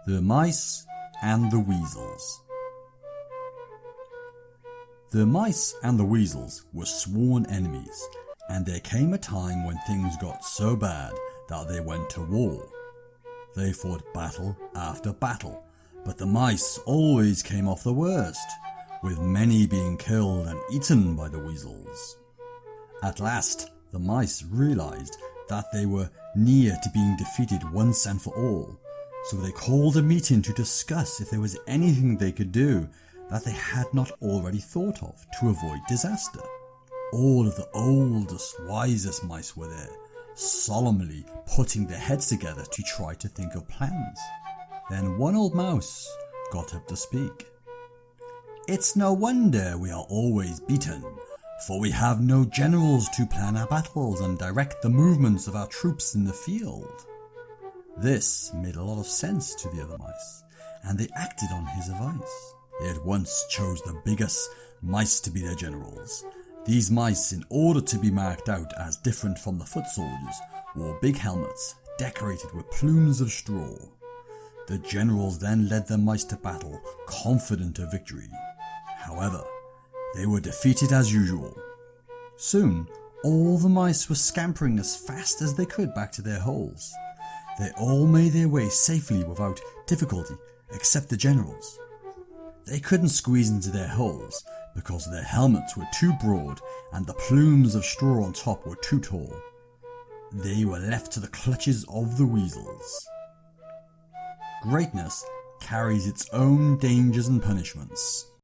The Mice and the Weasels. The Mice and the Weasels were sworn enemies, and there came a time when things got so bad that they went to war. They fought battle after battle, but the mice always came off the worst, with many being killed and eaten by the weasels. At last, the mice realised that they were near to being defeated once and for all, so they called a meeting to discuss if there was anything they could do that they had not already thought of to avoid disaster. All of the oldest, wisest mice were there, solemnly putting their heads together to try to think of plans. Then one old mouse got up to speak. "It's no wonder we are always beaten, for we have no generals to plan our battles and direct the movements of our troops in the field." This made a lot of sense to the other mice, and they acted on his advice. They at once chose the biggest mice to be their generals. These mice, in order to be marked out as different from the foot soldiers, wore big helmets decorated with plumes of straw. The generals then led the mice to battle, confident of victory. However, they were defeated as usual. Soon, all the mice were scampering as fast as they could back to their holes. They all made their way safely without difficulty, except the generals. They couldn't squeeze into their holes because their helmets were too broad and the plumes of straw on top were too tall. They were left to the clutches of the weasels. Greatness carries its own dangers and punishments.